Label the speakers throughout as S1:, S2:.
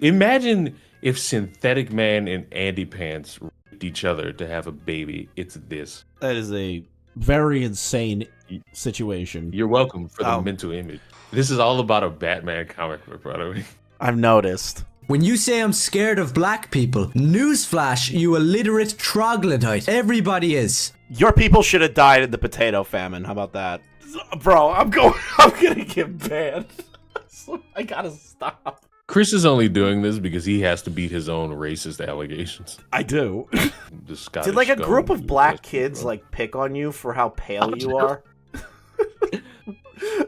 S1: Imagine if Synthetic Man and Andy Pants raped each other to have a baby. It's this.
S2: That is a very insane situation.
S1: You're welcome for the mental image. This is all about a Batman comic book, by the way.
S2: I've noticed.
S3: When you say I'm scared of black people, newsflash, you illiterate troglodyte. Everybody is.
S2: Your people should have died in the potato famine. How about that? Bro, I'm gonna get banned. I gotta stop.
S1: Chris is only doing this because he has to beat his own racist allegations.
S2: I do.
S1: Did
S2: like a group of black kids like pick on you for how pale you are?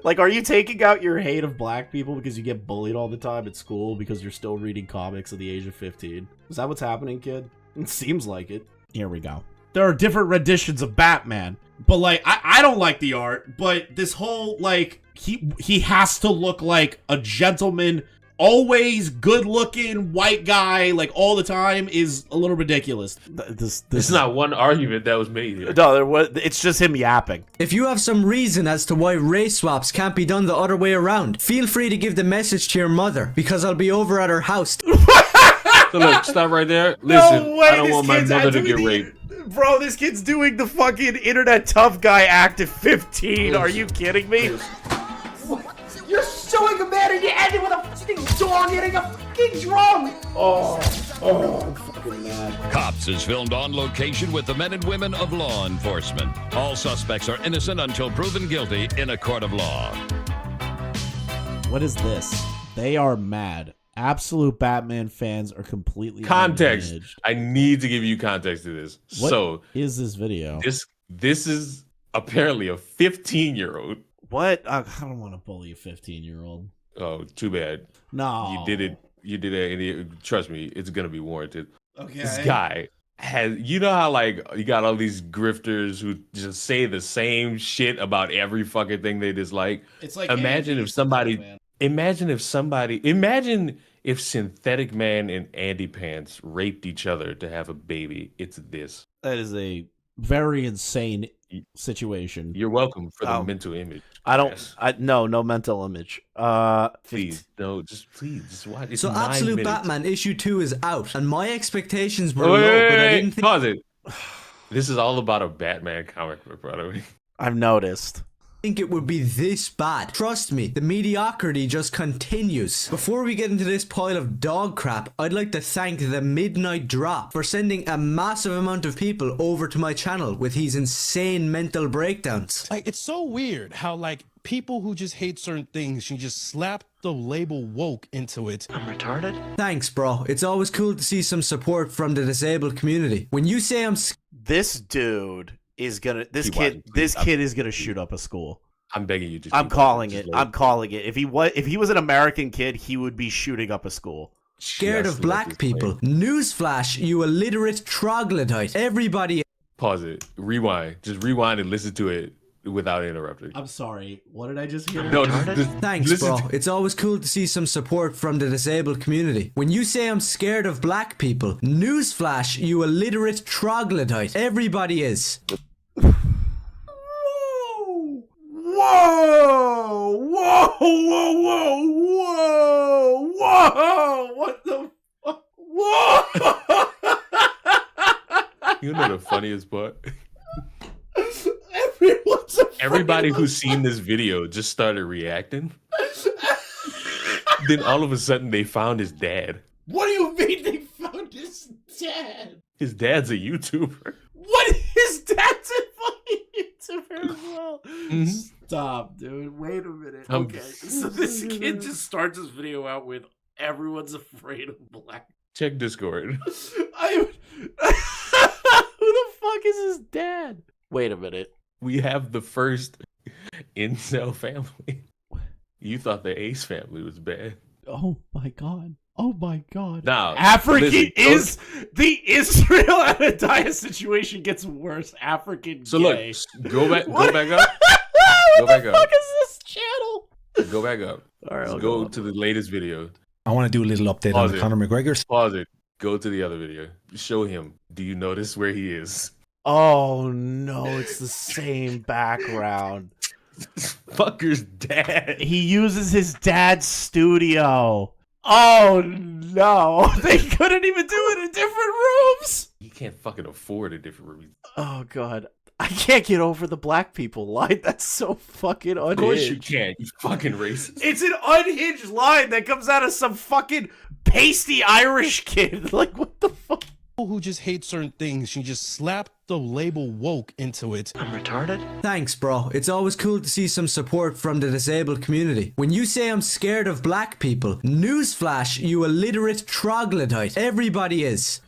S2: Like, are you taking out your hate of black people because you get bullied all the time at school because you're still reading comics at the age of 15? Is that what's happening, kid? It seems like it. Here we go. There are different renditions of Batman, but like, I don't like the art, but this whole, like, he has to look like a gentleman, always good-looking white guy, like all the time, is a little ridiculous. This
S1: is not one argument that was made here.
S2: No, there was. It's just him yapping.
S3: If you have some reason as to why race swaps can't be done the other way around, feel free to give the message to your mother, because I'll be over at her house.
S1: So look, stop right there. Listen, no way, I don't want my mother to get raped.
S2: Bro, this kid's doing the fucking internet tough guy act at 15. Are you kidding me?
S4: You're showing a man and you end it with a fucking dog hitting a fucking drum!
S2: Oh, I'm fucking mad.
S5: Cops is filmed on location with the men and women of law enforcement. All suspects are innocent until proven guilty in a court of law.
S2: What is this? They are mad. Absolute Batman fans are completely
S1: context.
S2: Unhinged.
S1: I need to give you context to this.
S2: What is this video?
S1: This is apparently a 15-year-old.
S2: What? I don't want to bully a 15-year-old.
S1: Oh, too bad.
S2: No.
S1: You did it. You did it. And trust me, it's going to be warranted.
S2: Okay.
S1: This guy has, you know how like you got all these grifters who just say the same shit about every fucking thing they dislike.
S2: It's like,
S1: imagine if Synthetic Man and Andy Pants raped each other to have a baby. It's this.
S2: That is a very insane situation.
S1: You're welcome for the mental image.
S2: No mental image.
S1: Please watch. It's
S3: so
S1: 9
S3: Absolute
S1: minutes.
S3: Batman issue 2 is out, and my expectations were low, but I didn't think.
S1: Pause it. This is all about a Batman comic book, by the way.
S2: I've noticed.
S3: Think it would be this bad. Trust me, the mediocrity just continues. Before we get into this pile of dog crap, I'd like to thank the Midnight Drop for sending a massive amount of people over to my channel with his insane mental breakdowns.
S6: Like, it's so weird how, like, people who just hate certain things, you just slap the label woke into it.
S4: I'm retarded?
S3: Thanks, bro. It's always cool to see some support from the disabled community. When you say
S2: this dude is gonna this kid is gonna shoot up a school.
S1: I'm begging you.
S2: I'm calling it. I'm calling it. If he was an American kid, he would be shooting up a school.
S3: Scared of black people. Newsflash, you illiterate troglodyte. Everybody.
S1: Pause it. Rewind. Just rewind and listen to it without interrupting.
S2: I'm sorry. What did I just hear?
S1: No,
S3: thanks, bro. It's always cool to see some support from the disabled community. When you say I'm scared of black people, newsflash, you illiterate troglodyte. Everybody is.
S2: Whoa! Whoa! Whoa! Whoa! Whoa! Whoa! What the fuck? Whoa!
S1: You know the funniest part?
S2: Everybody
S1: who's seen this video just started reacting. Then all of a sudden they found his dad.
S2: What do you mean they found his dad?
S1: His dad's a YouTuber.
S2: What? His dad's a fucking YouTuber as well. Mm-hmm. Stop, dude. Wait a minute. Okay. So this kid just starts his video out with everyone's afraid of black.
S1: Check Discord.
S2: Who the fuck is his dad? Wait a minute.
S1: We have the first incel family. You thought the Ace family was bad.
S2: Oh my god. Oh my god.
S1: Now,
S2: African is the Israel Anadiah situation gets worse. African
S1: so
S2: gay.
S1: Look, go back up. Go back up.
S2: What the fuck is this channel?
S1: Go back up.
S2: All right,
S1: go to the latest video.
S7: I want to do a little update on the Conor McGregor.
S1: Pause it. Go to the other video. Show him. Do you notice where he is?
S2: Oh no, it's the same background.
S1: Fucker's dad.
S2: He uses his dad's studio. Oh no, they couldn't even do it in different rooms.
S1: You can't fucking afford a different room.
S2: Oh god, I can't get over the black people line. That's so fucking unhinged.
S1: Of course you can't, you fucking racist.
S2: It's an unhinged line that comes out of some fucking pasty Irish kid. Like, what the fuck?
S6: People who just hate certain things, you just slap the label woke into it.
S3: Thanks, bro. It's always cool to see some support from the disabled community. When you say I'm scared of black people, newsflash, you illiterate troglodyte. Everybody is.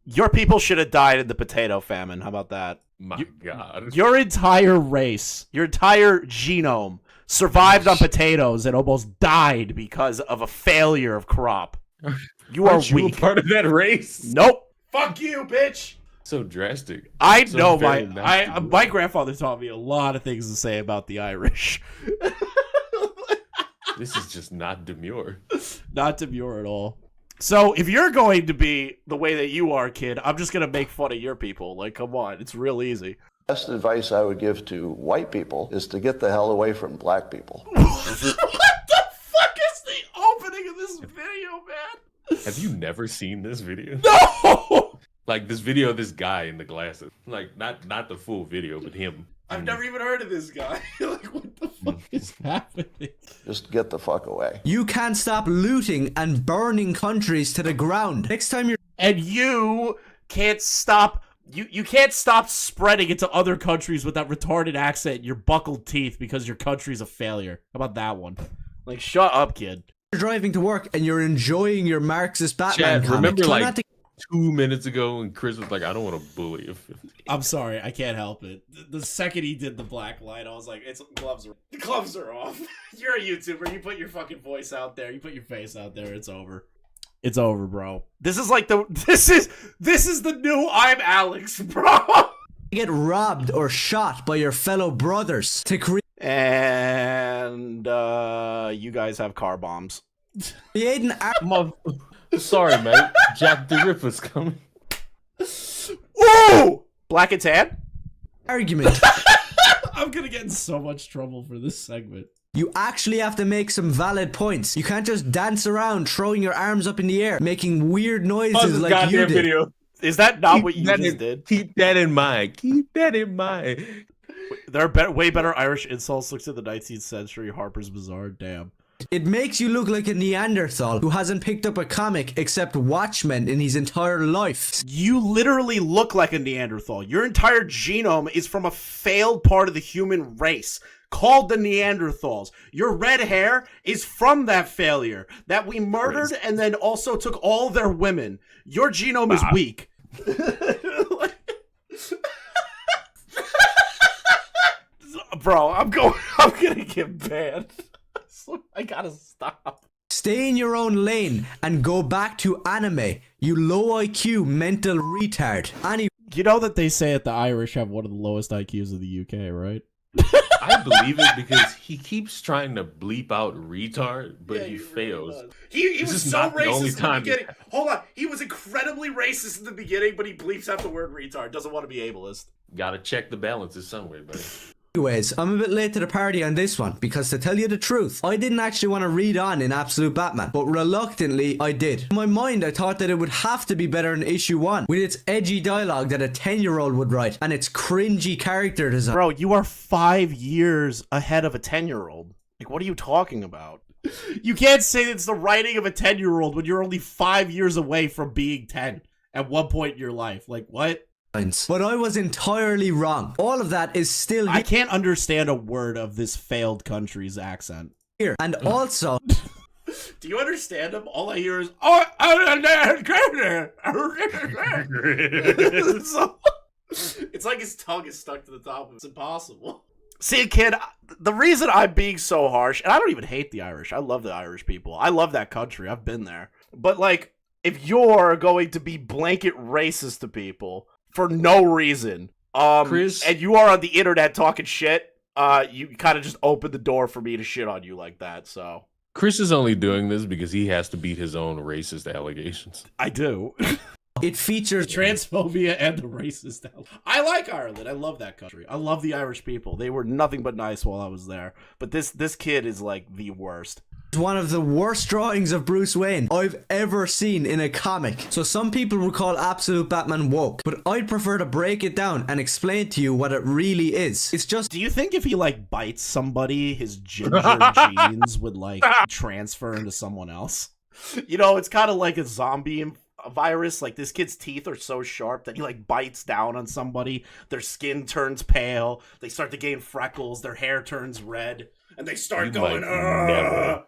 S2: Your people should have died in the potato famine. How about that?
S1: My God.
S2: Your entire race, your entire genome survived on potatoes and almost died because of a failure of crop. You are
S1: Aren't you
S2: weak.
S1: a part of that race?
S2: Nope. Fuck you, bitch.
S1: So drastic.
S2: I
S1: So
S2: know
S1: very
S2: my
S1: nasty.
S2: my grandfather taught me a lot of things to say about the Irish.
S1: This is just not demure.
S2: Not demure at all. So if you're going to be the way that you are, kid, I'm just gonna make fun of your people. Like, come on, it's real easy.
S8: Best advice I would give to white people is to get the hell away from black people.
S2: What the fuck is the opening of this video, man?
S1: Have you never seen this video?
S2: No!
S1: Like this video of this guy in the glasses. Like not the full video, but him.
S2: I've never even heard of this guy. Like, what the fuck is happening?
S8: Just get the fuck away.
S3: You can't stop looting and burning countries to the ground. Next time you're
S2: And you can't stop. You can't stop spreading into other countries with that retarded accent and your buckled teeth because your country's a failure. How about that one? Like, shut up, kid.
S3: driving to work and you're enjoying your Marxist Batman
S1: Chad,
S3: comic,
S1: remember
S3: try
S1: like
S3: not to
S1: 2 minutes ago when Chris was like, I don't want to bully a 50.
S2: I'm sorry, I can't help it. The second he did the black light, I was like, the gloves are off. You're a YouTuber. You put your fucking voice out there. You put your face out there. It's over. It's over, bro. This is like this is the new I'm Alex, bro.
S3: get robbed or shot by your fellow brothers to
S2: And you guys have car bombs.
S3: create an
S1: Sorry, mate. Jack the Ripper's coming.
S2: Ooh! Black and tan?
S3: argument.
S2: I'm gonna get in so much trouble for this segment.
S3: You actually have to make some valid points. You can't just dance around throwing your arms up in the air, making weird noises like you did.
S1: Video.
S2: Is that not
S1: Keep
S2: what you
S1: that
S2: just
S1: in-
S2: did?
S1: Keep that in mind. Keep that in mind.
S2: There are way better Irish insults. Look to the 19th century. Harper's Bazaar. Damn.
S3: It makes you look like a Neanderthal who hasn't picked up a comic except Watchmen in his entire life.
S2: You literally look like a Neanderthal. Your entire genome is from a failed part of the human race called the Neanderthals. Your red hair is from that failure that we murdered and then also took all their women. Your genome is weak. Bro, I'm gonna get banned. I gotta stop.
S3: Stay in your own lane and go back to anime, you low IQ mental retard.
S2: You know that they say that the Irish have one of the lowest IQs of the UK, right?
S1: I believe it because he keeps trying to bleep out retard, but he fails.
S2: He
S1: This
S2: was
S1: is
S2: so
S1: not the only
S2: racist in the
S1: time.
S2: beginning. Hold on. He was incredibly racist in the beginning, but he bleeps out the word retard. Doesn't want to be ableist.
S1: Gotta check the balances somewhere, buddy.
S3: Anyways, I'm a bit late to the party on this one because to tell you the truth, I didn't actually want to read on in Absolute Batman, but reluctantly I did. In my mind, I thought that it would have to be better than issue 1 with its edgy dialogue that a 10-year-old would write and its cringy character design.
S2: Bro, you are 5 years ahead of a 10-year-old. Like, what are you talking about? You can't say it's the writing of a 10-year-old when you're only 5 years away from being 10 at one point in your life. Like, what?
S3: But I was entirely wrong. All of that is still
S2: I can't understand a word of this failed country's accent.
S3: here. And also,
S2: Do you understand him? All I hear is, so, it's like his tongue is stuck to the top of it. It's impossible. See, kid, the reason I'm being so harsh, and I don't even hate the Irish. I love the Irish people. I love that country. I've been there. But, like, if you're going to be blanket racist to people for no reason,
S1: Chris,
S2: and you are on the internet talking shit, you kind of just opened the door for me to shit on you like that, so.
S1: Chris is only doing this because he has to beat his own racist allegations.
S2: I do.
S3: it features
S2: Transphobia and the racist. I like Ireland. I love that country. I love the Irish people. They were nothing but nice while I was there. But this kid is like the worst.
S3: One of the worst drawings of Bruce Wayne I've ever seen in a comic. So some people would call Absolute Batman woke, but I'd prefer to break it down and explain to you what it really is. It's just...
S2: Do you think if he, like, bites somebody, his ginger genes would, like, transfer into someone else? You know, it's kind of like a zombie virus. Like, this kid's teeth are so sharp that he, like, bites down on somebody, their skin turns pale, they start to gain freckles, their hair turns red, and they start going, I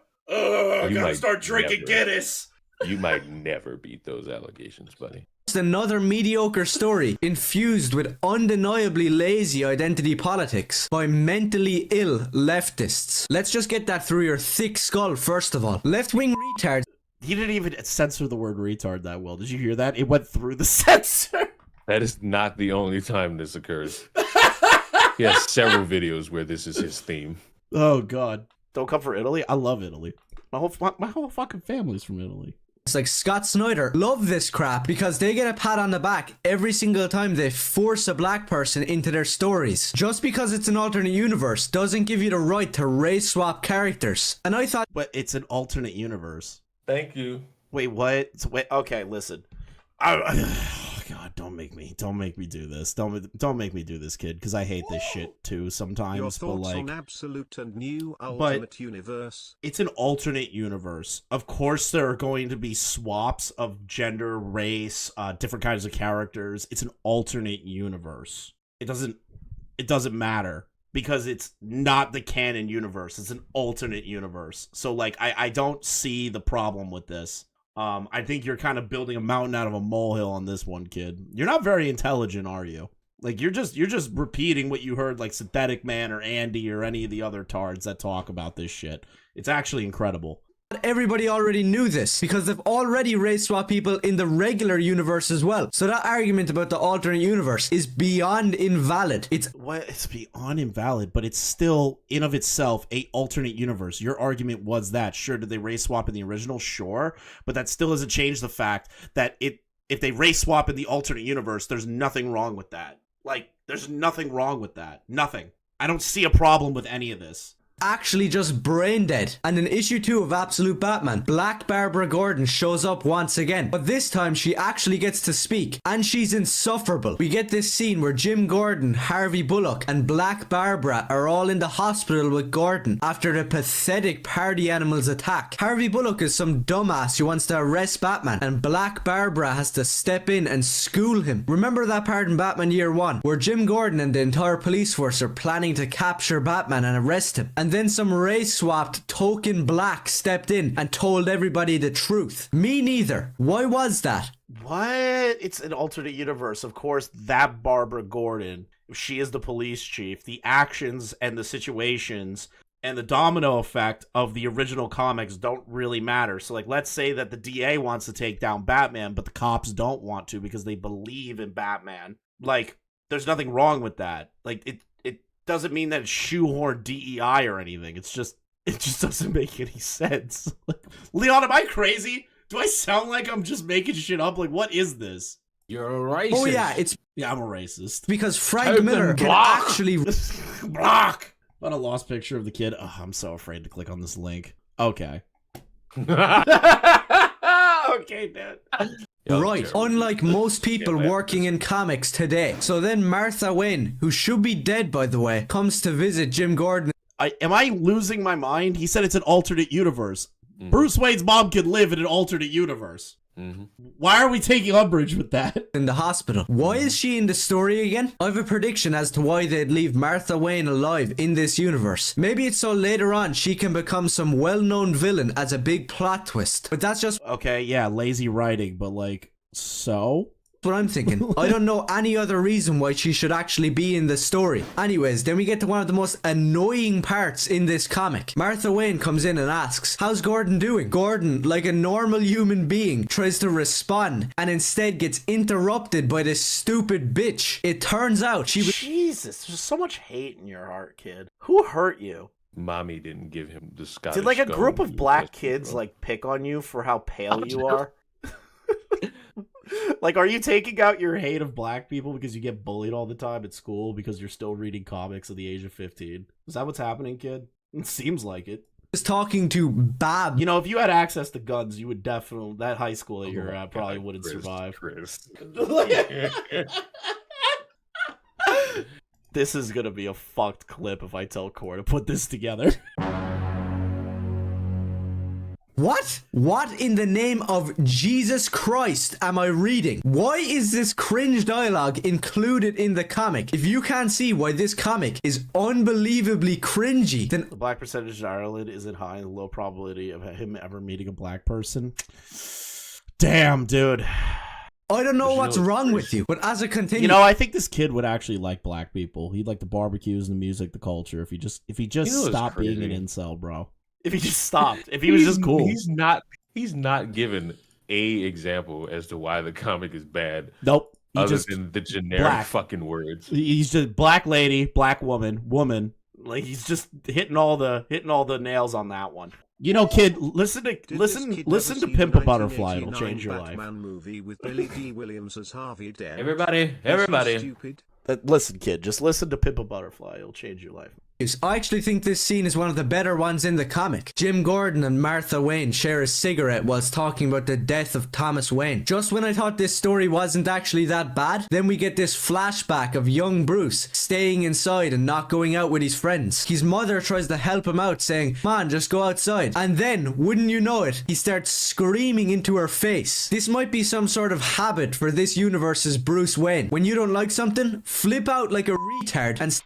S2: gotta start drinking Guinness.
S1: You might never beat those allegations, buddy.
S3: It's another mediocre story infused with undeniably lazy identity politics by mentally ill leftists. Let's just get that through your thick skull first of all. Left-wing retards.
S2: He didn't even censor the word retard that well. Did you hear that? It went through the censor.
S1: That is not the only time this occurs. He has several videos where this is his theme.
S2: Oh, God. Don't come for Italy? I love Italy. My whole fucking family's from Italy.
S3: It's like Scott Snyder love this crap because they get a pat on the back every single time they force a black person into their stories. Just because it's an alternate universe doesn't give you the right to race swap characters. And I thought...
S2: But it's an alternate universe.
S1: Thank you.
S2: Wait, what? Wait, okay, listen. God, don't make me do this. Don't make me do this, kid, because I hate this shit too sometimes.
S9: Your thoughts
S2: but, like,
S9: on absolute and new ultimate universe?
S2: It's an alternate universe. Of course, there are going to be swaps of gender, race, different kinds of characters. It's an alternate universe. It doesn't matter because it's not the canon universe. It's an alternate universe. So, like, I don't see the problem with this. I think you're kind of building a mountain out of a molehill on this one, kid. You're not very intelligent, are you? Like, you're just repeating what you heard, like, Synthetic Man or Andy or any of the other tards that talk about this shit. It's actually incredible.
S3: Everybody already knew this because they've already race swap people in the regular universe as well. So that argument about the alternate universe is beyond invalid. It's
S2: beyond invalid, but it's still in of itself a alternate universe. Your argument was that, sure, did they race swap in the original? Sure, but that still doesn't change the fact that if they race swap in the alternate universe, there's nothing wrong with that. Like, there's nothing wrong with that. Nothing. I don't see a problem with any of this.
S3: Actually just brain dead. And in issue 2 of Absolute Batman, Black Barbara Gordon shows up once again, but this time she actually gets to speak and she's insufferable. We get this scene where Jim Gordon, Harvey Bullock and Black Barbara are all in the hospital with Gordon after the pathetic party animals attack. Harvey Bullock is some dumbass who wants to arrest Batman and Black Barbara has to step in and school him. Remember that part in Batman Year 1 where Jim Gordon and the entire police force are planning to capture Batman and arrest him, and then some race-swapped token black stepped in and told everybody the truth. Me neither. Why was that?
S2: What? It's an alternate universe. Of course, that Barbara Gordon, she is the police chief. The actions and the situations and the domino effect of the original comics don't really matter. So, like, let's say that the DA wants to take down Batman, but the cops don't want to because they believe in Batman. Like, there's nothing wrong with that. Like, it doesn't mean that it's shoehorned DEI or anything. It just doesn't make any sense. Leon, am I crazy? Do I sound like I'm just making shit up? Like, what is this?
S1: You're a racist.
S3: Oh yeah,
S2: I'm a racist.
S3: Because Frank Miller can actually...
S2: Block! What a lost picture of the kid. Oh, I'm so afraid to click on this link. Okay. Okay, dude.
S3: Right, unlike most people working in comics today. So then Martha Wayne, who should be dead by the way, comes to visit Jim Gordon.
S2: Am I losing my mind? He said it's an alternate universe. Bruce Wayne's mom could live in an alternate universe. Why are we taking umbrage with that?
S3: In the hospital. Why is she in the story again? I have a prediction as to why they'd leave Martha Wayne alive in this universe. Maybe it's so later on she can become some well-known villain as a big plot twist. But that's just...
S2: Okay, yeah, lazy writing, but like, so?
S3: What I'm thinking. I don't know any other reason why she should actually be in the story. Anyways, then we get to one of the most annoying parts in this comic. Martha Wayne comes in and asks, how's Gordon doing? Gordon, like a normal human being, tries to respond and instead gets interrupted by this stupid bitch. It turns out she was...
S2: Jesus, there's so much hate in your heart, kid. Who hurt you?
S1: Mommy didn't give him the Scottish.
S2: Did like a group of black kids like pick on you for how pale you are? Like, are you taking out your hate of black people because you get bullied all the time at school because you're still reading comics at the age of 15? Is that what's happening, kid? It seems like it.
S3: is talking to Bab.
S2: You know, if you had access to guns, you would definitely, that high school that you're at probably wouldn't survive. This is gonna be a fucked clip if I tell Core to put this together.
S3: What? What in the name of Jesus Christ am I reading? Why is this cringe dialogue included in the comic? If you can't see why this comic is unbelievably cringy, then
S2: the black percentage in Ireland isn't high and the low probability of him ever meeting a black person. Damn, dude.
S3: I don't know what's wrong with you, but as it continues,
S2: you know, I think this kid would actually like black people. He'd like the barbecues and the music, the culture. If he just stopped being an incel, bro. If he just stopped, if he was just cool.
S1: He's not given a example as to why the comic is bad.
S2: Nope.
S1: Other than the generic fucking words.
S2: He's just black lady, black woman. Like he's just hitting all the nails on that one. You know, kid, listen to Pimp a Butterfly. It'll change your life.
S9: Movie with Billy D. Williams as Harvey Dent.
S1: Everybody.
S2: Listen, kid, just listen to Pimp a Butterfly. It'll change your life.
S3: I actually think this scene is one of the better ones in the comic. Jim Gordon and Martha Wayne share a cigarette whilst talking about the death of Thomas Wayne. Just when I thought this story wasn't actually that bad, then we get this flashback of young Bruce staying inside and not going out with his friends. His mother tries to help him out, saying, "Man, just go outside." And then, wouldn't you know it, he starts screaming into her face. This might be some sort of habit for this universe's Bruce Wayne. When you don't like something, flip out like a retard and...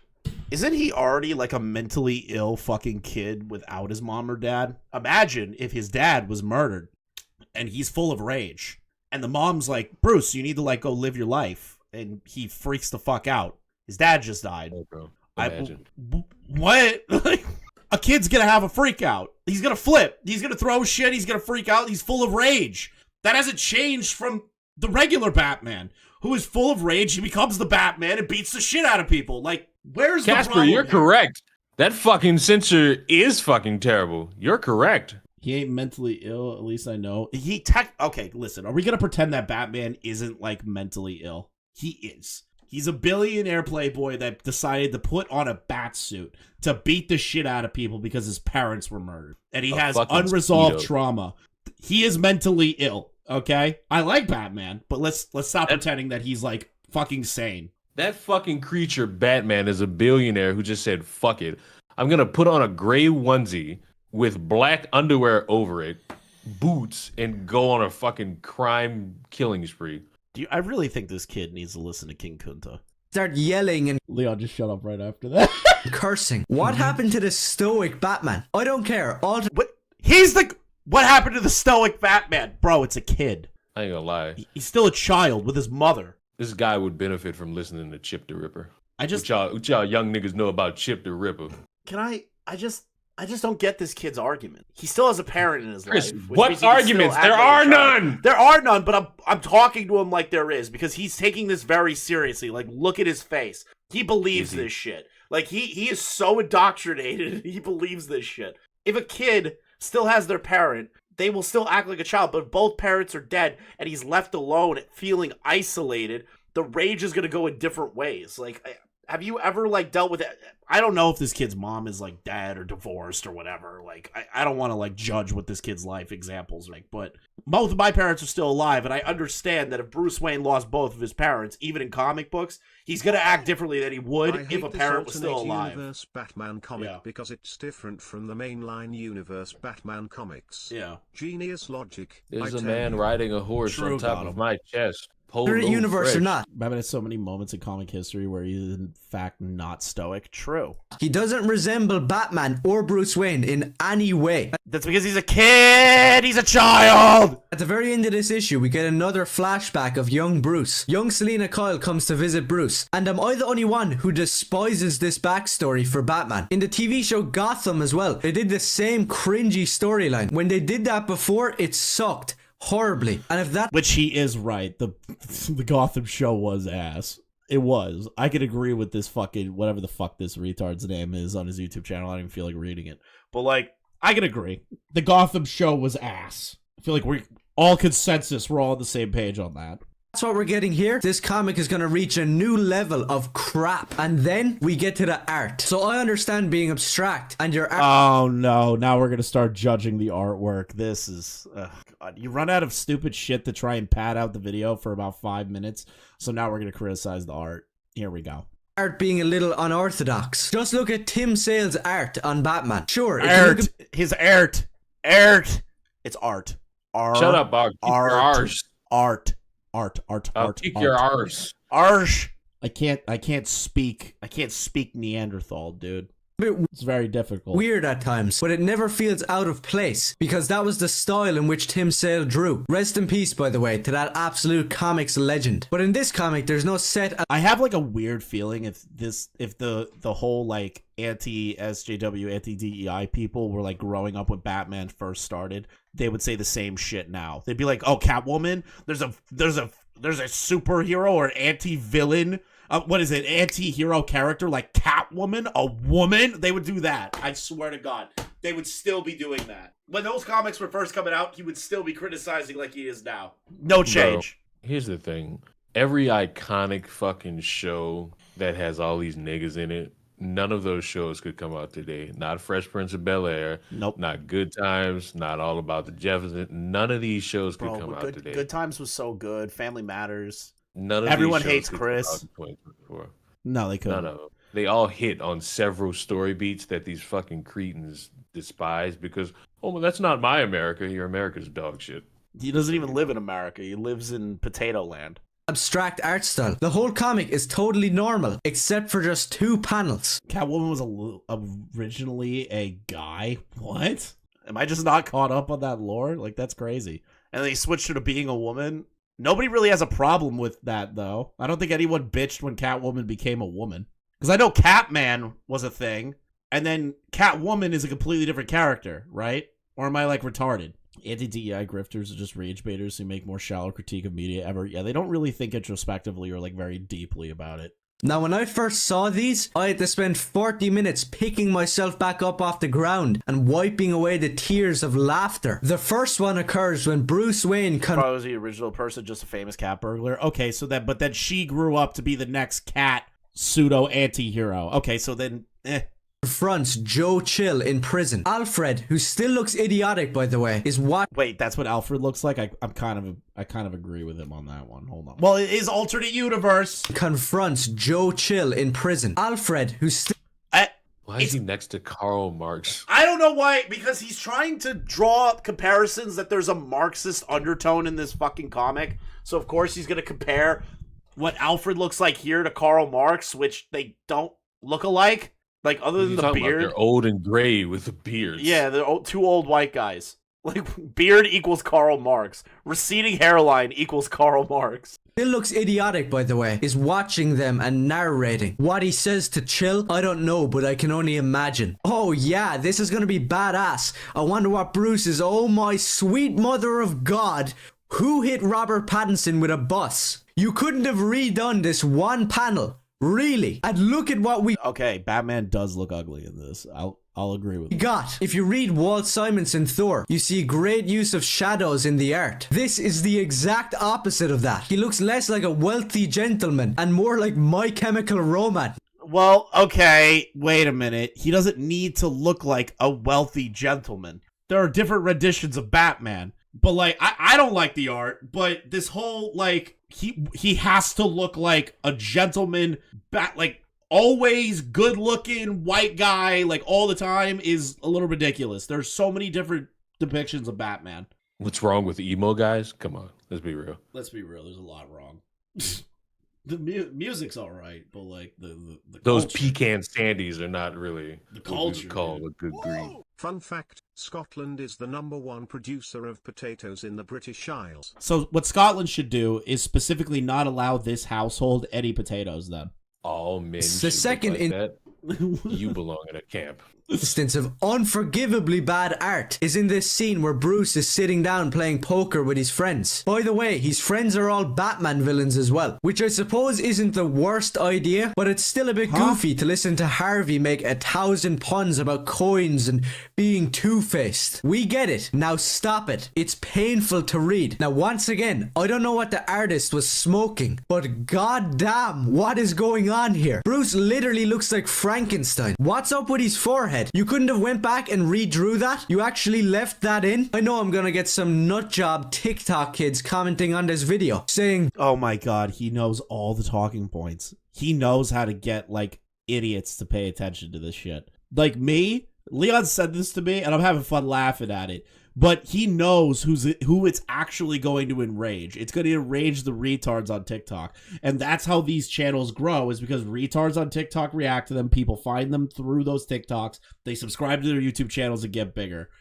S2: Isn't he already like a mentally ill fucking kid without his mom or dad? Imagine if his dad was murdered and he's full of rage and the mom's like, "Bruce, you need to like go live your life," and he freaks the fuck out. His dad just died.
S1: Oh, bro. Imagine.
S2: What? A kid's gonna have a freak out. He's gonna flip. He's gonna throw shit. He's gonna freak out. He's full of rage. That hasn't changed from the regular Batman, who is full of rage. He becomes the Batman and beats the shit out of people. Like, where's the
S1: Casper,
S2: problem?
S1: you're correct. That fucking censor is fucking terrible. You're correct.
S2: He ain't mentally ill, at least I know. Okay, listen, are we gonna pretend that Batman isn't, like, mentally ill? He is. He's a billionaire playboy that decided to put on a bat suit to beat the shit out of people because his parents were murdered. And he has unresolved trauma. He is mentally ill, okay? I like Batman, but let's stop pretending that he's, like, fucking sane.
S1: That fucking creature, Batman, is a billionaire who just said, "Fuck it. I'm going to put on a gray onesie with black underwear over it, boots, and go on a fucking crime killing spree."
S2: I really think this kid needs to listen to King Kunta.
S3: Start yelling and...
S2: Leon, just shut up right after that.
S3: Cursing. What happened to the stoic Batman? I don't care.
S2: What happened to the stoic Batman? Bro, it's a kid.
S1: I ain't gonna lie.
S2: He's still a child with his mother.
S1: This guy would benefit from listening to Chip the Ripper.
S2: What
S1: y'all young niggas know about Chip the Ripper?
S2: I just don't get this kid's argument. He still has a parent in his
S1: Chris,
S2: life.
S1: What arguments? There are none.
S2: There are none, but I'm talking to him like there is, because he's taking this very seriously. Like, look at his face. He believes this shit. Like, he is so indoctrinated. He believes this shit. If a kid still has their parent, they will still act like a child, but if both parents are dead and he's left alone feeling isolated, the rage is going to go in different ways. Like, have you ever, like, dealt with it? I don't know if this kid's mom is, like, dead or divorced or whatever. Like, I don't want to, like, judge what this kid's life examples like, but both of my parents are still alive, and I understand that if Bruce Wayne lost both of his parents, even in comic books, he's going to act differently than he would if a parent was still alive.
S9: Universe Batman comic because it's different from the mainline universe Batman comics.
S2: Yeah.
S9: Genius logic.
S1: There's a man riding a horse on top of my chest.
S3: Universe or not.
S2: Batman has so many moments in comic history where he's in fact not stoic. True.
S3: He doesn't resemble Batman or Bruce Wayne in any way.
S2: That's because he's a kid! He's a child!
S3: At the very end of this issue, we get another flashback of young Bruce. Young Selena Kyle comes to visit Bruce. And am I the only one who despises this backstory for Batman? In the TV show Gotham as well, they did the same cringy storyline. When they did that before, it sucked horribly. And if that...
S2: Which he is right. The Gotham show was ass. It was. I could agree with this fucking... whatever the fuck this retard's name is on his YouTube channel. I don't even feel like reading it. But, like, I can agree. The Gotham show was ass. I feel like we're all consensus. We're all on the same page on that.
S3: That's what we're getting here. This comic is going to reach a new level of crap. And then we get to the art. So I understand being abstract and your art.
S2: Oh no, now we're going to start judging the artwork. This is... God. You run out of stupid shit to try and pad out the video for about 5 minutes. So now we're going to criticize the art. Here we go.
S3: Art being a little unorthodox. Just look at Tim Sale's art on Batman. Sure.
S2: Art. His art. Art. It's art. Art.
S1: Shut up, Bog. Keep your arse.
S2: Art.
S1: Keep your arse.
S2: Arse. I can't speak Neanderthal, dude. It's very difficult.
S3: Weird at times, but it never feels out of place because that was the style in which Tim Sale drew. Rest in peace, by the way, to that absolute comics legend. But in this comic, there's no set.
S2: I have like a weird feeling if the whole like anti-SJW, anti-DEI people were like growing up when Batman first started, they would say the same shit now. They'd be like, "Oh, Catwoman, there's a superhero or an anti-villain." What is it? Anti-hero character like Catwoman, a woman? They would do that. I swear to God. They would still be doing that. When those comics were first coming out, he would still be criticizing like he is now. No change.
S1: Bro, here's the thing. Every iconic fucking show that has all these niggas in it, none of those shows could come out today. Not Fresh Prince of Bel-Air.
S2: Nope.
S1: Not Good Times. Not All About the Jeffersons. None of these shows could come out today.
S2: Good Times was so good. Family Matters.
S1: None of
S2: Everyone
S1: these
S2: hates Chris. No, they couldn't.
S1: None of them. They all hit on several story beats that these fucking cretins despise because, oh, well, that's not my America. Your America's dog shit.
S2: He doesn't even live in America. He lives in Potato Land.
S3: Abstract art style. The whole comic is totally normal, except for just 2 panels.
S2: Catwoman was originally a guy. What? Am I just not caught up on that lore? Like, that's crazy. And then he switched her to being a woman. Nobody really has a problem with that, though. I don't think anyone bitched when Catwoman became a woman. Because I know Catman was a thing, and then Catwoman is a completely different character, right? Or am I, like, retarded? Anti-DEI grifters are just rage baiters who make more shallow critique of media ever. Yeah, they don't really think introspectively or, like, very deeply about it.
S3: Now, when I first saw these, I had to spend 40 minutes picking myself back up off the ground and wiping away the tears of laughter. The first one occurs when Bruce Wayne
S2: was the original person, just a famous cat burglar. Okay, so that, but then she grew up to be the next cat pseudo anti-hero. Okay, so then,
S3: confronts Joe Chill in prison. Alfred, who still looks idiotic, by the way, is what?
S2: Wait, that's what Alfred looks like? I kind of agree with him on that one. Hold on. Well, it is alternate universe.
S3: Confronts Joe Chill in prison. Alfred, who still...
S1: Why is he next to Karl Marx?
S2: I don't know why, because he's trying to draw up comparisons that there's a Marxist undertone in this fucking comic. So, of course, he's going to compare what Alfred looks like here to Karl Marx, which they don't look alike. Like, other than the beard.
S1: They're old and gray with the beards.
S2: Yeah, they're 2 old white guys. Like, beard equals Karl Marx. Receding hairline equals Karl Marx.
S3: Still looks idiotic, by the way, is watching them and narrating. What he says to Chill, I don't know, but I can only imagine. Oh yeah, this is gonna be badass. I wonder what Bruce is. Oh my sweet mother of God. Who hit Robert Pattinson with a bus? You couldn't have redone this one panel. Really? And look at what we...
S2: Okay, Batman does look ugly in this. I'll agree with you.
S3: Got. If you read Walt Simonson Thor, you see great use of shadows in the art. This is the exact opposite of that. He looks less like a wealthy gentleman and more like My Chemical Romance.
S2: Well, okay, wait a minute. He doesn't need to look like a wealthy gentleman. There are different renditions of Batman. But, like, I don't like the art, but this whole, like, he has to look like a gentleman, like, always good-looking white guy, like, all the time is a little ridiculous. There's so many different depictions of Batman.
S1: What's wrong with emo guys? Come on, let's be real.
S2: Let's be real. There's a lot wrong. The music's all right, but, like, the
S1: those
S2: culture,
S1: pecan sandies are not really
S2: the culture,
S1: what call a good breed.
S9: Fun fact, Scotland is the #1 producer of potatoes in the British Isles.
S2: So what Scotland should do is specifically not allow this household any potatoes then.
S1: All men
S3: The second
S1: look like that. You belong in a camp.
S3: instance of unforgivably bad art is in this scene where Bruce is sitting down playing poker with his friends. By the way, his friends are all Batman villains as well, which I suppose isn't the worst idea, but it's still a bit goofy to listen to Harvey make 1,000 puns about coins and being two-faced. We get it. Now stop it. It's painful to read. Now once again, I don't know what the artist was smoking, but goddamn, what is going on here? Bruce literally looks like Frankenstein. What's up with his forehead? You couldn't have went back and redrew that? You actually left that in? I know I'm gonna get some nutjob TikTok kids commenting on this video saying,
S2: oh my god, he knows all the talking points. He knows how to get, like, idiots to pay attention to this shit. Like me, Leon said this to me, and I'm having fun laughing at it. But he knows who it's actually going to enrage. It's going to enrage the retards on TikTok. And that's how these channels grow, is because retards on TikTok react to them. People find them through those TikToks. They subscribe to their YouTube channels and get bigger.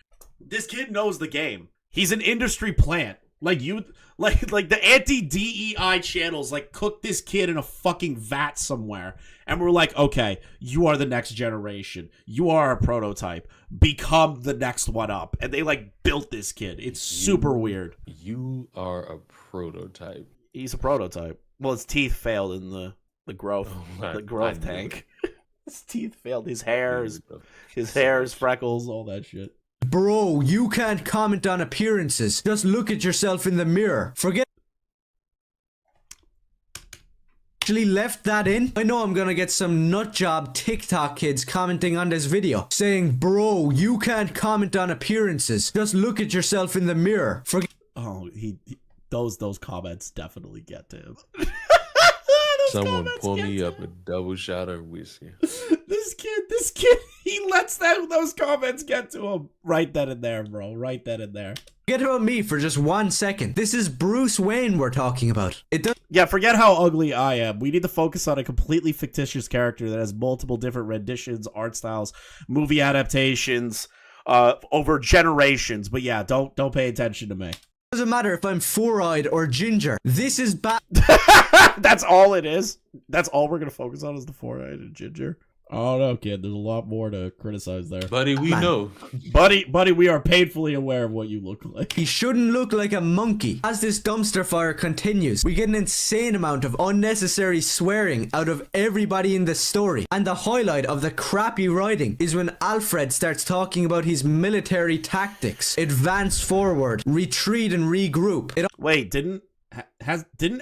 S2: This kid knows the game. He's an industry plant. Like the anti-DEI channels, like, cook this kid in a fucking vat somewhere. And we're like, okay, you are the next generation. You are a prototype. Become the next one up. And they, like, built this kid. It's super weird.
S1: You are a prototype.
S2: He's a prototype. Well, his teeth failed in the growth tank. His teeth failed. His hair, his freckles, all that shit.
S3: bro, you can't comment on appearances. Just look at yourself in the mirror. Forget actually left that in. I know I'm gonna get some nutjob TikTok kids commenting on this video saying, bro, you can't comment on appearances. Just look at yourself in the mirror. Forget
S2: those comments definitely get to him.
S1: Someone pour me up a double shot of whiskey.
S2: This kid, he lets those comments get to him. Right then and there, bro. Right then and there.
S3: Forget about me for just 1 second. This is Bruce Wayne we're talking about.
S2: Forget how ugly I am. We need to focus on a completely fictitious character that has multiple different renditions, art styles, movie adaptations, over generations. But yeah, don't pay attention to me.
S3: Doesn't matter if I'm four-eyed or ginger. This is bad.
S2: That's all it is. That's all we're gonna focus on is the four-eyed and ginger. Oh no, kid. There's a lot more to criticize there.
S1: Buddy, we know.
S2: Buddy, we are painfully aware of what you look like.
S3: He shouldn't look like a monkey. As this dumpster fire continues, we get an insane amount of unnecessary swearing out of everybody in the story. And the highlight of the crappy writing is when Alfred starts talking about his military tactics. Advance forward, retreat and regroup.
S2: Wait, didn't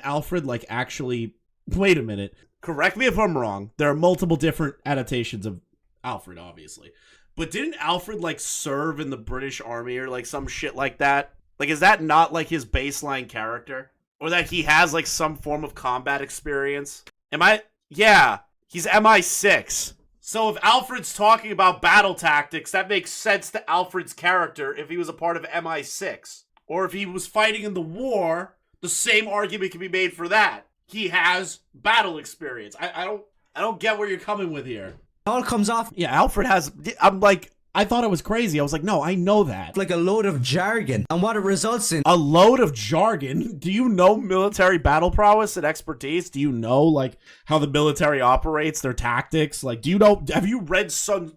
S2: Alfred like actually... Wait a minute. Correct me if I'm wrong. There are multiple different adaptations of Alfred, obviously. But didn't Alfred, like, serve in the British Army or, like, some shit like that? Like, is that not, like, his baseline character? Or that he has, like, some form of combat experience? Yeah, he's MI6. So if Alfred's talking about battle tactics, that makes sense to Alfred's character if he was a part of MI6. Or if he was fighting in the war, the same argument can be made for that. He has battle experience. I don't get where you're coming with here.
S3: All comes off.
S2: Yeah, Alfred has... I thought it was crazy. I was like, no, I know that.
S3: Like a load of jargon. And what it results in...
S2: A load of jargon? Do you know military battle prowess and expertise? Do you know, like, how the military operates, their tactics? Like, do you know... Have you read Sun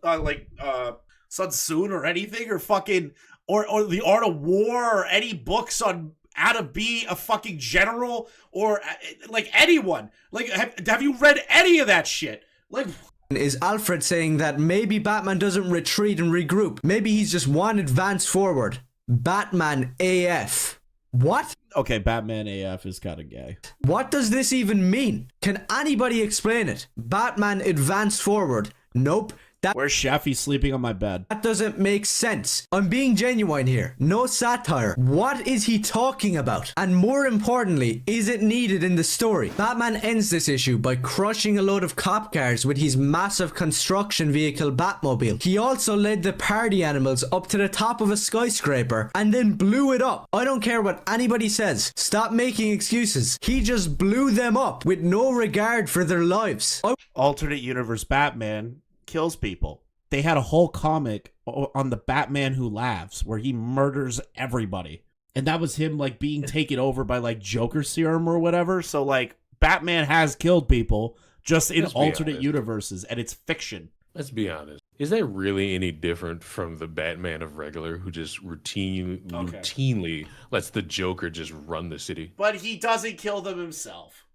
S2: Tzu or anything? Or fucking... Or The Art of War? Or any books on... how to be a fucking general, or like anyone. Like, have you read any of that shit? Like,
S3: is Alfred saying that maybe Batman doesn't retreat and regroup? Maybe he's just one advance forward. Batman AF. What?
S2: Okay, Batman AF is kind of gay.
S3: What does this even mean? Can anybody explain it? Batman advance forward. Nope.
S2: Where's Shaffy sleeping on my bed?
S3: That doesn't make sense. I'm being genuine here. No satire. What is he talking about? And more importantly, is it needed in the story? Batman ends this issue by crushing a load of cop cars with his massive construction vehicle Batmobile. He also led the party animals up to the top of a skyscraper and then blew it up. I don't care what anybody says. Stop making excuses. He just blew them up with no regard for their lives.
S2: Alternate universe Batman kills people. They had a whole comic on the Batman Who Laughs where he murders everybody. And that was him, like, being taken over by, like, Joker serum or whatever. So, like, Batman has killed people just in alternate universes, and it's fiction.
S1: Let's be honest. Is that really any different from the Batman of regular who just routinely lets the Joker just run the city?
S2: But he doesn't kill them himself.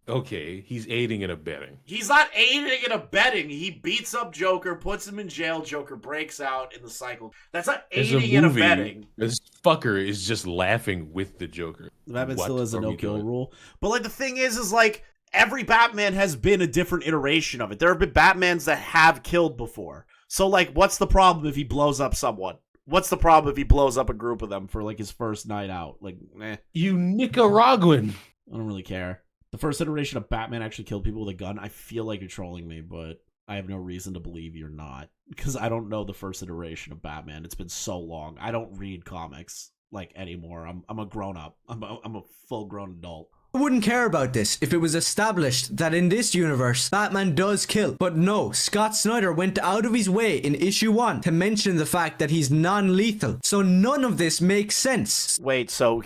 S1: Okay, he's aiding and abetting.
S2: He's not aiding and abetting. He beats up Joker, puts him in jail. Joker breaks out in the cycle. That's not aiding and abetting.
S1: This fucker is just laughing with the Joker.
S2: Batman still has a no-kill rule. But, like, the thing is like, every Batman has been a different iteration of it. There have been Batmans that have killed before. So, like, what's the problem if he blows up someone? What's the problem if he blows up a group of them for, like, his first night out? Like,
S1: You Nicaraguan.
S2: I don't really care. The first iteration of Batman actually killed people with a gun. I feel like you're trolling me, but I have no reason to believe you're not. Because I don't know the first iteration of Batman. It's been so long. I don't read comics, like, anymore. I'm a grown-up. I'm a full-grown adult.
S3: I wouldn't care about this if it was established that in this universe, Batman does kill. But no, Scott Snyder went out of his way in issue 1 to mention the fact that he's non-lethal. So none of this makes sense.
S2: Wait, so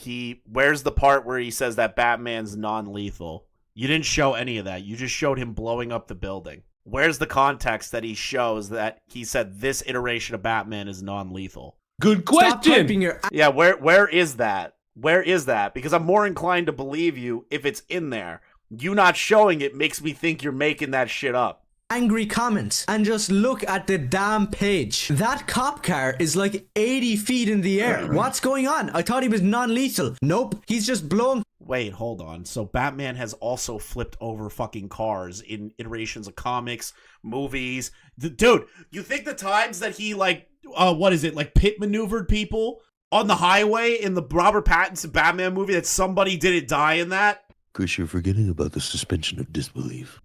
S2: where's the part where he says that Batman's non-lethal? You didn't show any of that. You just showed him blowing up the building. Where's the context that he shows that he said this iteration of Batman is non-lethal?
S1: Good question.
S2: Yeah, where is that? Where is that? Because I'm more inclined to believe you if it's in there. You not showing it makes me think you're making that shit up.
S3: Angry comments and just look at the damn page. That cop car is like 80 feet in the air. What's going on? I thought he was non-lethal. Nope, he's just blown.
S2: Wait, hold on. So Batman has also flipped over fucking cars in iterations of comics, movies. Dude, you think the times that he like pit maneuvered people on the highway in the Robert Pattinson Batman movie that somebody didn't die in that?
S10: Chris, you're forgetting about the suspension of disbelief.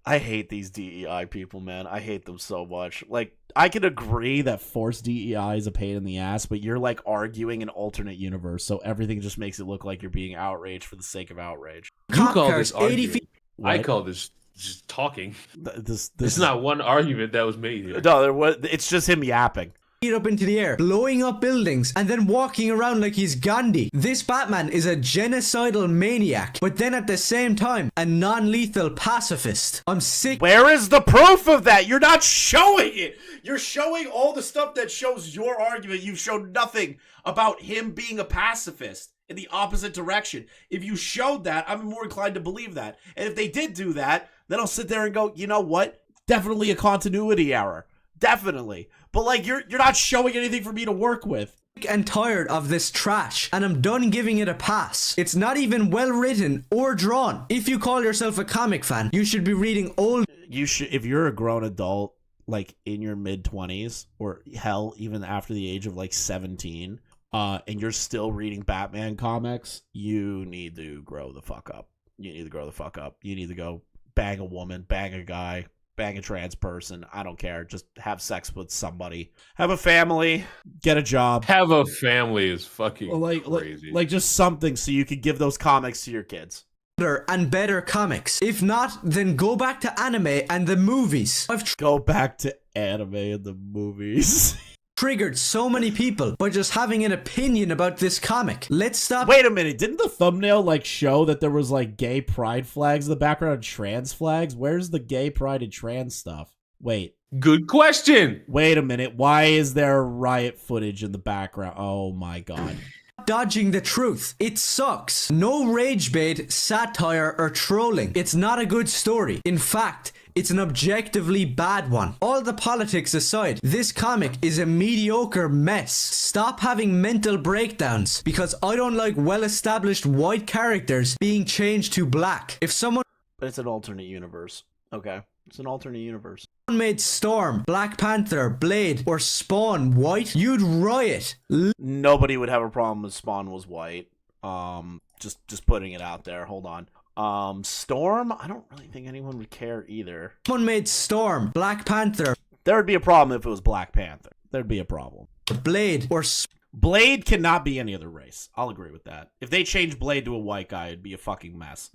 S2: I hate these DEI people, man. I hate them so much. Like, I can agree that forced DEI is a pain in the ass, but you're, like, arguing an alternate universe, so everything just makes it look like you're being outraged for the sake of outrage.
S1: You call this arguing. I call this just talking. This is not one argument that was made here.
S2: No, it's just him yapping.
S3: Up into the air, blowing up buildings, and then walking around like he's Gandhi. This Batman is a genocidal maniac, but then at the same time, a non-lethal pacifist. I'm sick.
S2: Where is the proof of that? You're not showing it. You're showing all the stuff that shows your argument. You've shown nothing about him being a pacifist in the opposite direction. If you showed that, I'm more inclined to believe that. And if they did do that, then I'll sit there and go, you know what? Definitely a continuity error. Definitely. But, like, you're not showing anything for me to work with.
S3: And tired of this trash, and I'm done giving it a pass. It's not even well written or drawn. If you call yourself a comic fan, you should be reading old.
S2: You should, if you're a grown adult, like in your mid-20s, or hell, even after the age of like 17, and you're still reading Batman comics, you need to grow the fuck up. You need to grow the fuck up. You need to go bang a woman, bang a guy, bang a trans person. I don't care. Just have sex with somebody. Have a family. Get a job.
S1: Have a family is fucking crazy.
S2: Like just something so you can give those comics to your kids.
S3: And better comics. If not, then go back to anime and the movies.
S2: Go back to anime and the movies.
S3: Triggered so many people by just having an opinion about this comic. Let's stop.
S2: Wait a minute, didn't the thumbnail like show that there was like gay pride flags in the background and trans flags? Where's the gay pride and trans stuff? Wait.
S1: Good question.
S2: Wait a minute, why is there riot footage in the background? Oh my god.
S3: Dodging the truth. It sucks. No rage bait, satire, or trolling. It's not a good story. In fact, it's an objectively bad one. All the politics aside, this comic is a mediocre mess. Stop having mental breakdowns because I don't like well-established white characters being changed to black. If someone...
S2: But it's an alternate universe. Okay. It's an alternate universe.
S3: Made Storm, Black Panther, Blade, or Spawn white, you'd riot.
S2: Nobody would have a problem if Spawn was white. Just putting it out there. Hold on. Storm? I don't really think anyone would care either.
S3: Someone made Storm, Black Panther.
S2: There would be a problem if it was Black Panther. There'd be a problem.
S3: Blade or
S2: Blade cannot be any other race. I'll agree with that. If they change Blade to a white guy, it'd be a fucking mess.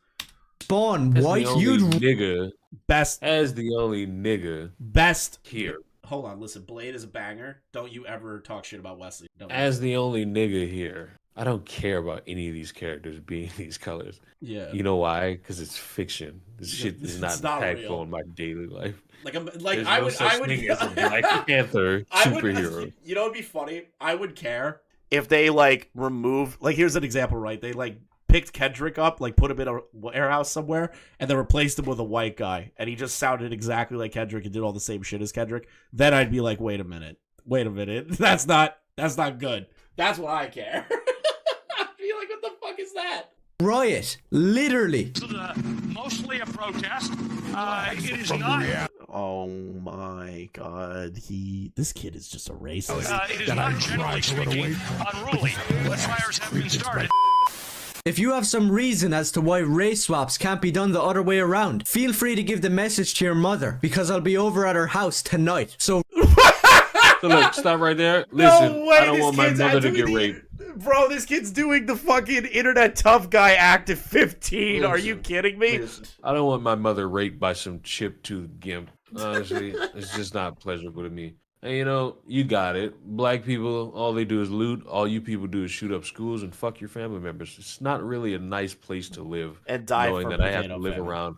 S3: Spawn white,
S1: you'd nigga
S2: best
S1: as the only nigga
S2: best
S1: here.
S2: Hold on, listen. Blade is a banger. Don't you ever talk shit about Wesley.
S1: As the only nigga here, I don't care about any of these characters being these colors.
S2: Yeah.
S1: You know why? Because it's fiction. This shit is
S2: It's
S1: not
S2: not
S1: impactful
S2: real.
S1: in my daily life.
S2: Like
S1: There's
S2: I
S1: no
S2: would,
S1: such
S2: I would,
S1: thing as a Black Panther superhero.
S2: You know what'd be funny? I would care if they like remove. Like, here's an example, right? They like picked Kendrick up, like put him in a warehouse somewhere, and then replaced him with a white guy, and he just sounded exactly like Kendrick and did all the same shit as Kendrick. Then I'd be like, wait a minute, that's not good. That's why I care. I'd be like, what the fuck is that?
S3: Riot, literally.
S11: Mostly a protest. It is not.
S2: Oh my god, this kid is just a racist.
S11: It is not generally speaking unruly. But fires have been started.
S3: If you have some reason as to why race swaps can't be done the other way around, feel free to give the message to your mother, because I'll be over at her house tonight. So
S1: look, stop right there. Listen,
S2: No way,
S1: I don't
S2: this
S1: want my
S2: kid's
S1: mother to
S2: doing
S1: get raped.
S2: Bro, this kid's doing the fucking internet tough guy act at 15. Are you kidding me?
S1: I don't want my mother raped by some chip-toothed gimp. Honestly, it's just not pleasurable to me. And you know, you got it. Black people, all they do is loot. All you people do is shoot up schools and fuck your family members. It's not really a nice place to live.
S2: And die
S1: knowing
S2: for
S1: that I have to
S2: potato
S1: live
S2: famine.
S1: around.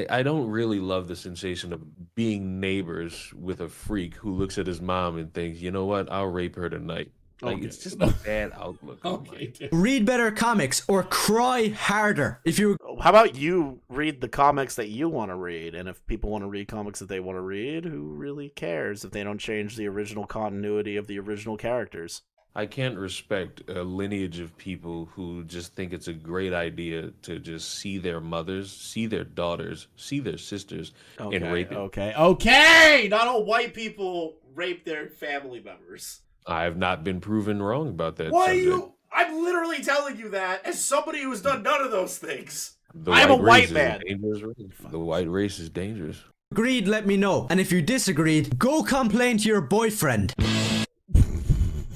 S1: I don't really love the sensation of being neighbors with a freak who looks at his mom and thinks, you know what, I'll rape her tonight. Like,
S2: Okay.
S1: it's just a bad outlook.
S2: Okay.
S3: read better comics or cry harder. If you
S2: How about you read the comics that you want to read? And if people want to read comics that they want to read, who really cares if they don't change the original continuity of the original characters?
S1: I can't respect a lineage of people who just think it's a great idea to just see their mothers, see their daughters, see their sisters, and rape them.
S2: Okay! Not all white people rape their family members.
S1: I have not been proven wrong about that
S2: Why
S1: subject.
S2: you? I'm literally telling you that as somebody who's done none of those things.
S1: The
S2: I'm a
S1: race
S2: white
S1: is
S2: man.
S1: dangerous race. The white race is dangerous.
S3: agreed, let me know. And if you disagreed, go complain to your boyfriend.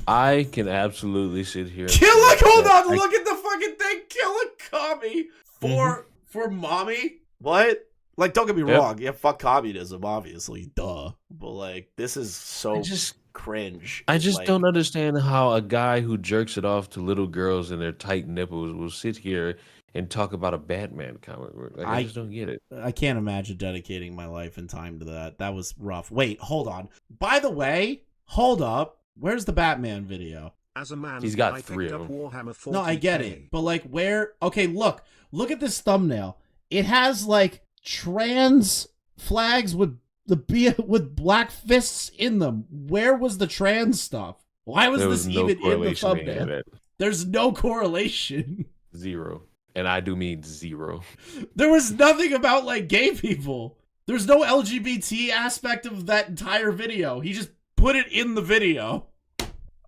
S1: I can absolutely sit here.
S2: Hold on, look at the fucking thing. Kill a commie for mommy. What? Like, don't get me wrong. Yeah, fuck communism, obviously, duh. But like, this is so cringe.
S1: I just
S2: Like,
S1: don't understand how a guy who jerks it off to little girls and their tight nipples will sit here and talk about a Batman comic. Like, I just don't get it.
S2: I can't imagine dedicating my life and time to that. That was rough. Wait, hold on. By the way, hold up. Where's the Batman video?
S9: As a man,
S1: He's got
S9: I
S1: 3
S9: picked
S1: of
S9: up
S1: them.
S9: Warhammer 40K.
S2: No, I get it. But like, where? Okay, look at this thumbnail. It has like trans flags with with black fists in them. Where was the trans stuff? Why was
S1: There
S2: this
S1: was no
S2: even in the
S1: correlation in
S2: thumbnail?
S1: it.
S2: There's no correlation.
S1: 0. And I do mean 0.
S2: There was nothing about like gay people. There's no LGBT aspect of that entire video. He just put it in the video.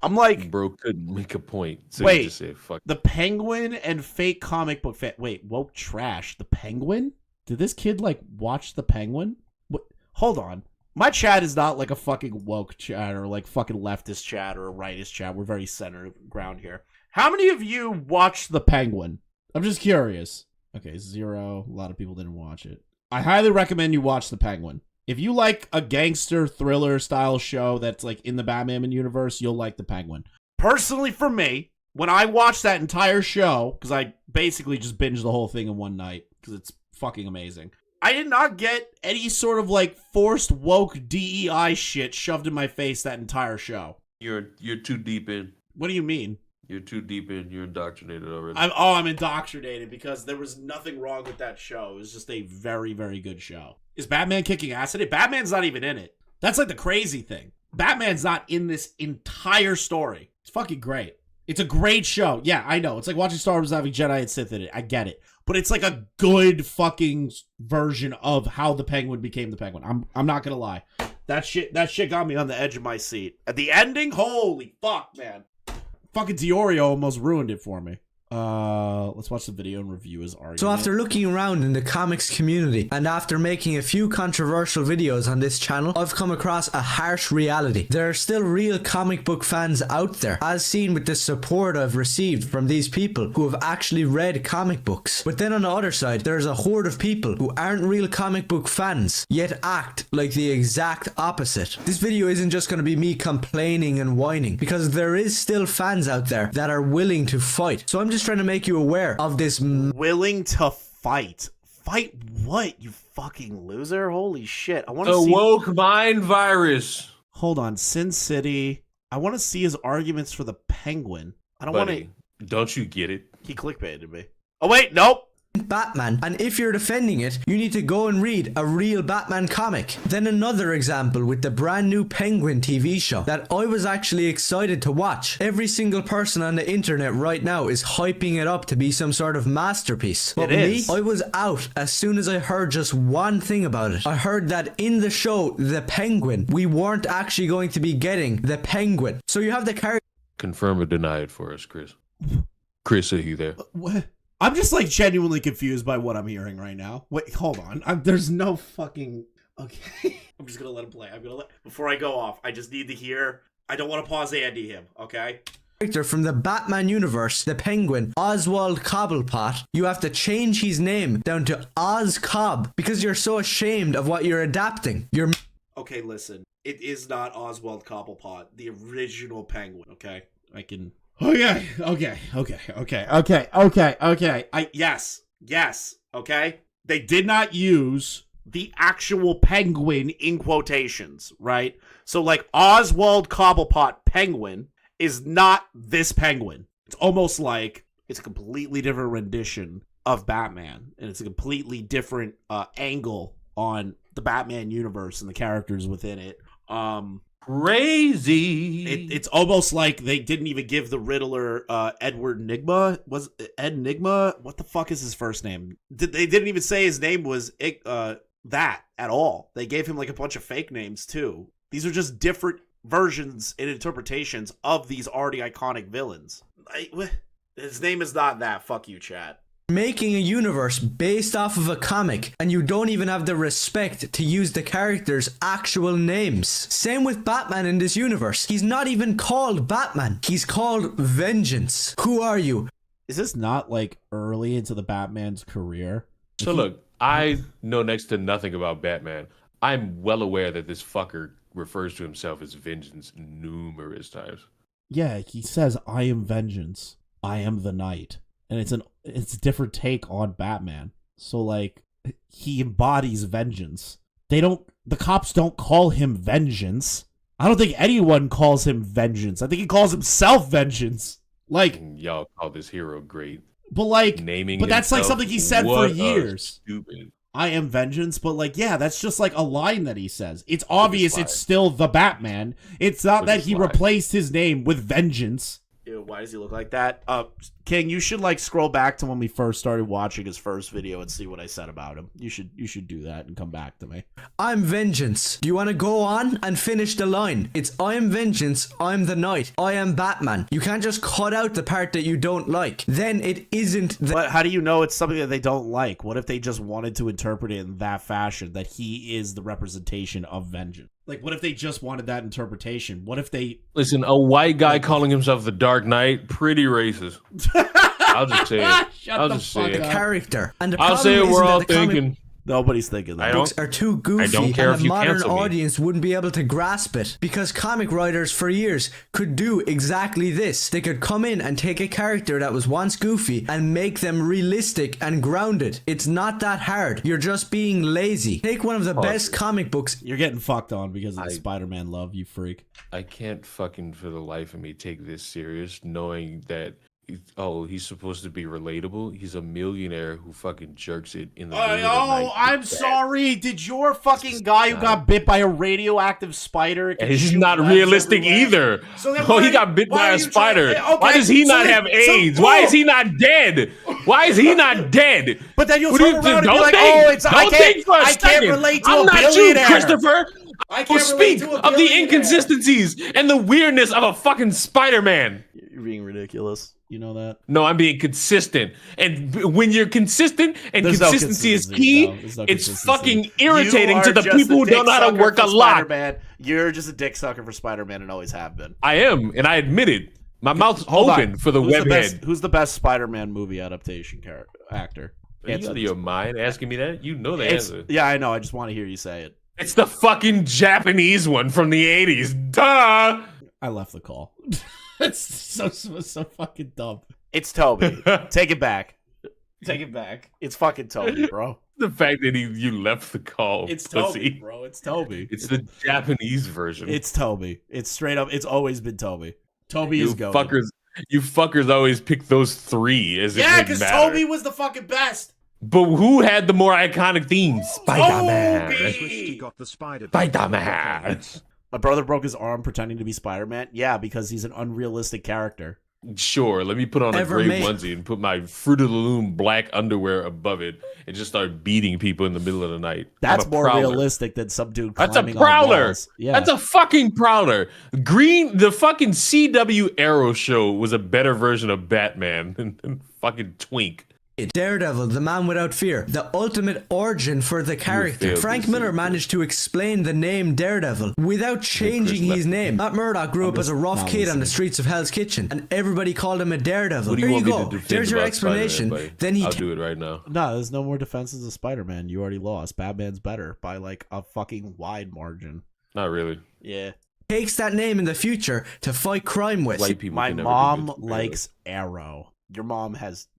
S2: I'm like,
S1: Bro couldn't make a point. So
S2: Wait.
S1: he just said, fuck.
S2: the Penguin and fake comic book fan. Wait, woke trash. The Penguin? Did this kid like watch the Penguin? What? Hold on. My chat is not like a fucking woke chat or like fucking leftist chat or a rightist chat. We're very center ground here. How many of you watched the Penguin? I'm just curious. Okay, 0. A lot of people didn't watch it. I highly recommend you watch the Penguin. If you like a gangster thriller style show that's like in the Batman universe, you'll like the Penguin. Personally, for me, when I watched that entire show, because I basically just binged the whole thing in one night, because it's fucking amazing, I did not get any sort of like forced woke DEI shit shoved in my face that entire show.
S1: You're too deep in.
S2: What do you mean?
S1: You're too deep in. You're indoctrinated already.
S2: I'm indoctrinated because there was nothing wrong with that show. It was just a very, very good show. Is Batman kicking ass in it? Batman's not even in it. That's like the crazy thing. Batman's not in this entire story. It's fucking great. It's a great show. Yeah, I know. It's like watching Star Wars having Jedi and Sith in it. I get it. But it's like a good fucking version of how the Penguin became the Penguin. I'm not gonna lie. That shit got me on the edge of my seat. At the ending, holy fuck, man. Fucking Diorio almost ruined it for me. Let's watch the video and review his argument.
S3: So after looking around in the comics community and after making a few controversial videos on this channel, I've come across a harsh reality. There are still real comic book fans out there, as seen with the support I've received from these people who have actually read comic books. But then on the other side, there's a horde of people who aren't real comic book fans, yet act like the exact opposite. This video isn't just going to be me complaining and whining, because there is still fans out there that are willing to fight. So I'm just trying to make you aware of this.
S2: Willing to fight? Fight what, you fucking loser? Holy shit. I want to
S1: see...
S2: The
S1: woke mind virus.
S2: Hold on. Sin City. I want to see his arguments for the Penguin. I don't want to...
S1: Don't you get it?
S2: He clickbaited me. Oh, wait. Nope.
S3: Batman, and if you're defending it, you need to go and read a real Batman comic. Then another example with the brand new Penguin TV show that I was actually excited to watch. Every single person on the internet right now is hyping it up to be some sort of masterpiece. But me, I was out as soon as I heard just one thing about it. I heard that in the show The Penguin, we weren't actually going to be getting the Penguin. So you have the character.
S1: Confirm or deny it for us, Chris. Chris, are you there?
S2: What? I'm just like genuinely confused by what I'm hearing right now. Wait, hold on. There's no fucking... Okay. I'm just going to let him play. Before I go off, I just need to hear... I don't want to pause Andy him, okay?
S3: Character from the Batman universe, the Penguin, Oswald Cobblepot, you have to change his name down to Oz Cobb because you're so ashamed of what you're adapting.
S2: Okay, listen. It is not Oswald Cobblepot, the original Penguin, okay? I can... Okay. Yes, okay? They did not use the actual Penguin in quotations, right? So, like, Oswald Cobblepot Penguin is not this Penguin. It's almost like it's a completely different rendition of Batman, and it's a completely different angle on the Batman universe and the characters within it.
S1: Crazy.
S2: It's almost like they didn't even give the Riddler Edward Nigma. Was Ed Nigma? What the fuck is his first name? They didn't even say his name was that at all. They gave him like a bunch of fake names too. These are just different versions and interpretations of these already iconic villains. His name is not that. Fuck you, chat.
S3: Making a universe based off of a comic and you don't even have the respect to use the characters' actual names. Same with Batman in this universe. He's not even called Batman. He's called Vengeance. Who are you?
S2: Is this not like early into the Batman's career?
S1: So look, I know next to nothing about Batman. I'm well aware that this fucker refers to himself as Vengeance numerous times.
S2: Yeah, he says, I am Vengeance. I am the Knight. And it's a different take on Batman. So like he embodies vengeance. The cops don't call him Vengeance. I don't think anyone calls him Vengeance. I think he calls himself Vengeance. Like
S1: y'all call this hero great.
S2: But like
S1: naming
S2: but that's like something he said for years.
S1: Stupid.
S2: I am Vengeance, but like yeah, that's just like a line that he says. It's obvious it's still the Batman. It's not that he replaced his name with Vengeance. Ew, why does he look like that? King, you should like scroll back to when we first started watching his first video and see what I said about him. You should do that and come back to me.
S3: I'm Vengeance. Do you want to go on and finish the line? It's I am Vengeance, I'm the Knight, I am Batman. You can't just cut out the part that you don't like. Then it isn't the...
S2: But how do you know it's something that they don't like? What if they just wanted to interpret it in that fashion, that he is the representation of vengeance? Like, what if they just wanted that interpretation? What if they...
S1: Listen, a white guy calling himself the Dark Knight, pretty racist. I'll just say it. I'll just say it.
S3: Character. And
S1: I'll say it, we're all thinking.
S2: Nobody's thinking that.
S3: Books are too goofy and the modern audience wouldn't be able to grasp it because comic writers for years could do exactly this. They could come in and take a character that was once goofy and make them realistic and grounded. It's not that hard. You're just being lazy. Take one of the best comic books.
S2: You're getting fucked on because of the Spider-Man love, you freak.
S1: I can't fucking for the life of me take this serious knowing that he's supposed to be relatable. He's a millionaire who fucking jerks it in the middle of the night.
S2: I'm sorry. Did your fucking guy who got bit by a radioactive spider?
S1: And he's not realistic either.
S2: So
S1: he got bit by a spider. Why does he not have AIDS? Why is he not dead? Why is he not dead?
S2: But then you'll turn around and be like, I can't relate to a billionaire.
S1: I'm not you, Christopher.
S2: I
S1: will speak of the inconsistencies and the weirdness of a fucking Spider-Man.
S2: You're being ridiculous. You know that?
S1: No, I'm being consistent. And when you're consistent and
S2: There's no
S1: consistency is
S2: consistency,
S1: key,
S2: no. There's no
S1: it's
S2: consistency.
S1: fucking irritating
S2: You
S1: to
S2: are
S1: the
S2: just
S1: people
S2: a
S1: who don't know how to
S2: dick
S1: work a
S2: sucker for
S1: lot.
S2: Spider-Man. You're just a dick sucker for Spider-Man and always have been.
S1: I am, and I admit it. My mouth's
S2: Hold
S1: open
S2: on.
S1: for the webhead.
S2: Who's the best Spider-Man movie adaptation actor?
S1: Are you out of your mind asking me that? You know the answer.
S2: Yeah, I know. I just want to hear you say it.
S1: It's the fucking Japanese one from the 80s. Duh!
S2: I left the call. It's so fucking dumb. It's Toby. Take it back. Take it back. It's fucking Toby, bro.
S1: The fact that you left the call.
S2: It's
S1: pussy.
S2: Toby, bro. It's Toby.
S1: It's the Japanese version.
S2: It's Toby. It's straight up. It's always been Toby. Toby is going.
S1: You fuckers always pick those three as
S2: yeah,
S1: because
S2: Toby was the fucking best.
S1: But who had the more iconic themes? Spider-Man.
S9: Christy got the
S1: Spider-Man.
S2: My brother broke his arm pretending to be Spider-Man. Yeah, because he's an unrealistic character.
S1: Sure, let me put on a gray onesie and put my Fruit of the Loom black underwear above it and just start beating people in the middle of the night.
S2: That's more realistic than some dude
S1: That's a
S2: climbing
S1: prowler.
S2: on walls. Yeah.
S1: That's a fucking prowler. The fucking CW Arrow show was a better version of Batman than fucking Twink.
S3: Daredevil, the man without fear, the ultimate origin for the character. Frank Miller managed to explain the name Daredevil without changing his name. Matt Murdock grew up as a rough kid on the streets of Hell's Kitchen, and everybody called him a Daredevil.
S1: What do you
S3: There
S1: want
S3: you
S1: me
S3: go.
S1: to defend
S3: There's your
S1: about
S3: explanation.
S1: Spider-Man,
S3: Then he
S1: I'll do it right now.
S2: No, there's no more defenses of Spider-Man. You already lost. Batman's better by like a fucking wide margin.
S1: Not really.
S2: Yeah.
S3: takes that name in the future to fight crime with.
S1: White people.
S2: My
S1: can never
S2: mom
S1: be good
S2: likes Arrow. Your mom has.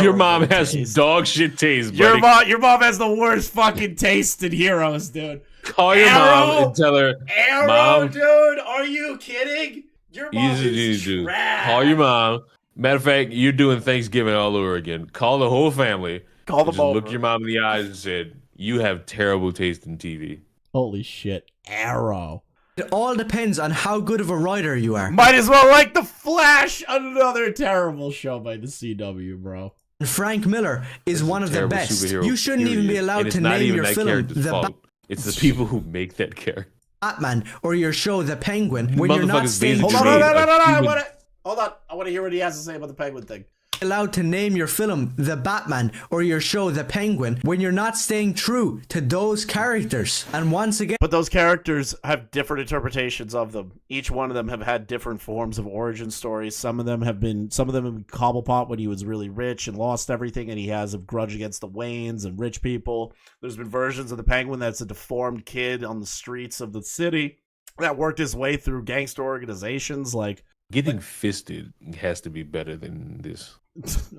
S1: Your mom
S2: terrible
S1: has
S2: taste.
S1: dog shit taste, buddy.
S2: Your mom has the worst fucking taste in heroes, dude.
S1: Call your mom and tell her,
S2: Arrow,
S1: Mom,
S2: dude. Are you kidding? Your mom is trash.
S1: Call your mom. Matter of fact, you're doing Thanksgiving all over again. Call the whole family.
S2: Call them
S1: just
S2: over.
S1: Look your mom in the eyes and said, "You have terrible taste in TV."
S2: Holy shit, Arrow.
S3: It all depends on how good of a writer you are.
S2: Might as well like The Flash, another terrible show by the CW, bro.
S3: Frank Miller is one of the
S1: Terrible
S3: best.
S1: superhero,
S3: You shouldn't even be
S1: period.
S3: allowed
S1: And it's
S3: to
S1: not
S3: name
S1: even
S3: your
S1: that
S3: film
S1: character's
S3: The
S1: fault. It's the people who make that character.
S3: Batman or your show The Penguin when you're not
S1: Motherfuckers
S3: staying
S1: basically
S2: Hold on,
S1: made a human-
S2: hold on. I want to hear what he has to say about the Penguin thing.
S3: allowed to name your film The Batman or your show The Penguin when you're not staying true to those characters. And once again,
S2: But those characters have different interpretations of them. Each one of them have had different forms of origin stories. Some of them have been Cobblepot when he was really rich and lost everything, and he has a grudge against the Waynes and rich people. There's been versions of the Penguin that's a deformed kid on the streets of the city that worked his way through gangster organizations like.
S1: Getting fisted has to be better than this.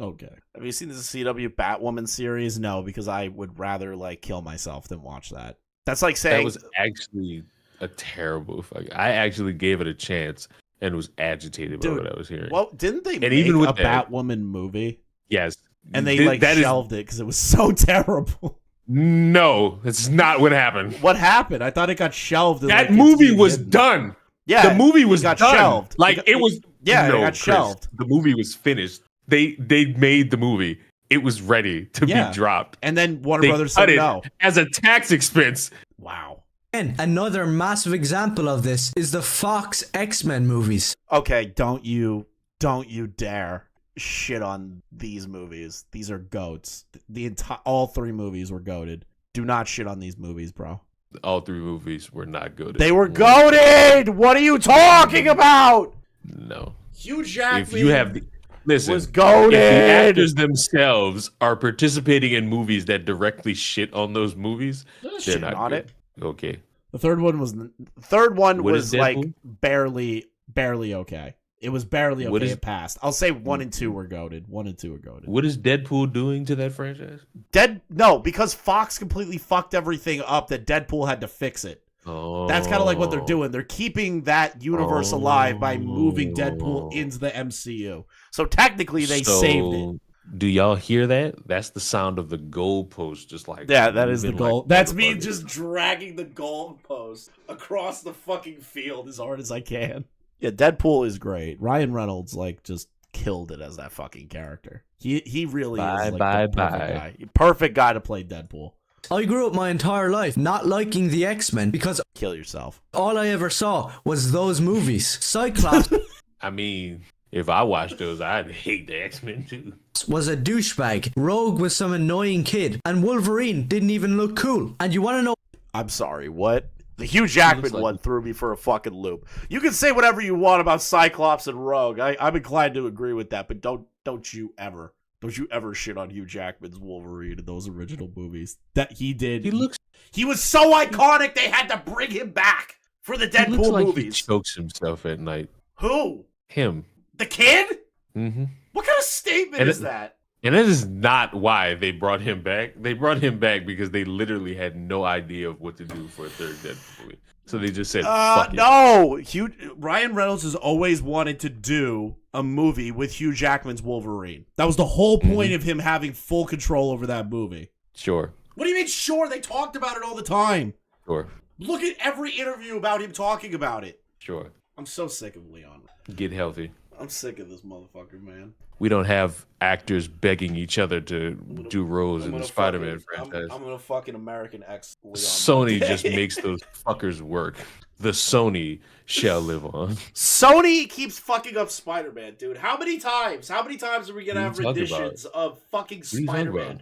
S2: Okay. Have you seen the CW Batwoman series? No, because I would rather like kill myself than watch that. That's like saying
S1: That was actually a terrible I actually gave it a chance and was agitated by what I was hearing.
S2: Well, didn't they make
S1: even with
S2: a
S1: that,
S2: Batwoman movie?
S1: Yes.
S2: And they shelved it because it was so terrible.
S1: No, that's not what happened.
S2: What happened? I thought it got shelved.
S1: That movie was done.
S2: Yeah,
S1: the movie was
S2: got
S1: done.
S2: shelved.
S1: Like it was.
S2: Yeah,
S1: no,
S2: it got
S1: Chris,
S2: shelved.
S1: The movie was finished. They made the movie. It was ready to be dropped.
S2: And then Warner
S1: They
S2: Brothers
S1: cut
S2: said
S1: it
S2: no.
S1: as a tax expense.
S2: Wow.
S3: and another massive example of this is the Fox X-Men movies.
S2: Okay, don't you dare shit on these movies. These are goats. All three movies were goated. Do not shit on these movies, bro.
S1: All three movies were not good.
S2: They were goated. What are you talking about?
S1: No.
S2: Hugh Jackman.
S1: If you have listen,
S2: was goated.
S1: If the actors themselves are participating in movies that directly shit on those movies, they're not
S2: on
S1: good.
S2: it.
S1: Okay.
S2: The third one was
S1: What is
S2: like
S1: Deadpool?
S2: barely okay. It was barely okay.
S1: What is-
S2: It passed. I'll say 1 and 2 were goated. 1 and 2 were goated.
S1: What is Deadpool doing to that franchise?
S2: No, because Fox completely fucked everything up that Deadpool had to fix it.
S1: Oh.
S2: That's kind of like what they're doing. They're keeping that universe alive by moving Deadpool into the MCU. So technically they saved it.
S1: Do y'all hear that? That's the sound of the goalpost, just like
S2: Yeah, that is the
S1: moving
S2: goal.
S1: like
S2: That's me
S1: motherfuckers.
S2: just dragging the goalpost across the fucking field as hard as I can. Yeah, Deadpool is great. Ryan Reynolds just killed it as that fucking character. He really is the perfect guy. Perfect guy to play Deadpool.
S3: I grew up my entire life not liking the X-Men because
S2: Kill yourself.
S3: all I ever saw was those movies. Cyclops.
S1: I mean, If I watched those, I'd hate the X-Men too.
S3: Was a douchebag, Rogue was some annoying kid, and Wolverine didn't even look cool. And you want to know?
S2: I'm sorry, what? The Hugh Jackman one threw me for a fucking loop. You can say whatever you want about Cyclops and Rogue. I'm inclined to agree with that, but don't you ever shit on Hugh Jackman's Wolverine in those original movies. That he did. He was so iconic they had to bring him back for the Deadpool
S1: He looks like
S2: movies.
S1: He chokes himself at night.
S2: Who?
S1: Him.
S2: The kid?
S1: Mm-hmm.
S2: What kind of statement is that?
S1: And that is not why they brought him back. They brought him back because they literally had no idea of what to do for a third Deadpool movie. So they just said, fuck it.
S2: No! Ryan Reynolds has always wanted to do a movie with Hugh Jackman's Wolverine. That was the whole point of him having full control over that movie.
S1: Sure.
S2: What do you mean, sure? They talked about it all the time.
S1: Sure.
S2: Look at every interview about him talking about it.
S1: Sure.
S2: I'm so sick of Leon.
S1: Get healthy.
S2: I'm sick of this motherfucker, man.
S1: We don't have actors begging each other to do roles in the Spider-Man franchise.
S2: I'm gonna fucking American X Leon.
S1: Sony just makes those fuckers work. The Sony shall live on.
S2: Sony keeps fucking up Spider-Man, dude. How many times are we gonna have renditions of fucking Spider-Man?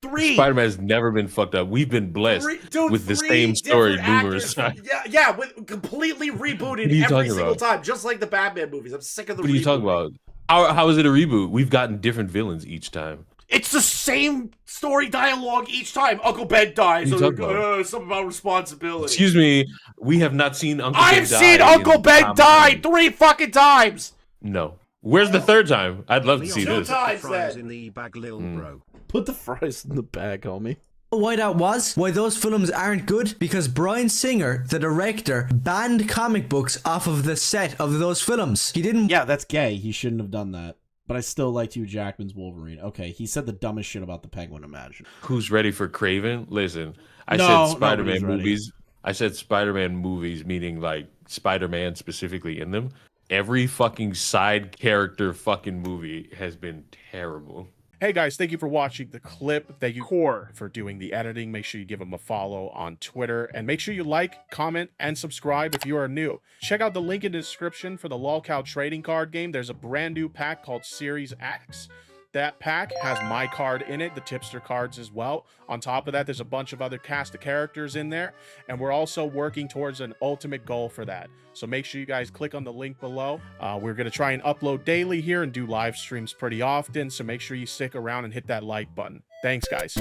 S2: 3.
S1: Spider-Man's never been fucked up. We've been blessed with the same story numerous times.
S2: Yeah, with completely rebooted every single time, just like the Batman movies. I'm sick of the.
S1: What are you talking about? How is it a reboot? We've gotten different villains each time.
S2: It's the same story dialogue each time. Uncle Ben dies. Something about responsibility.
S1: Excuse me, we have not seen Uncle Ben die.
S2: I've seen Uncle Ben die 3 fucking times.
S1: No. Where's the third time? I'd love to see this.
S2: 2 times
S9: Fries in the bag, lil bro.
S2: Put the fries in the bag, homie.
S3: Why that was? Why those films aren't good? Because Bryan Singer, the director, banned comic books off of the set of those films. He didn't.
S2: Yeah, that's gay. He shouldn't have done that. But I still liked Hugh Jackman's Wolverine. Okay, he said the dumbest shit about the Penguin, imagine.
S1: Who's ready for Kraven? Listen, I said Spider-Man movies. I said Spider-Man movies, meaning like Spider-Man specifically in them. Every fucking side character fucking movie has been terrible.
S12: Hey guys, thank you for watching the clip. Thank you, Core, for doing the editing. Make sure you give him a follow on Twitter. And make sure you like, comment, and subscribe if you are new. Check out the link in the description for the LOLcow trading card game. There's a brand new pack called Series X. That pack has my card in it, the tipster cards as well. On top of that, there's a bunch of other cast of characters in there. And we're also working towards an ultimate goal for that. So make sure you guys click on the link below. We're going to try and upload daily here and do live streams pretty often. So make sure you stick around and hit that like button. Thanks, guys.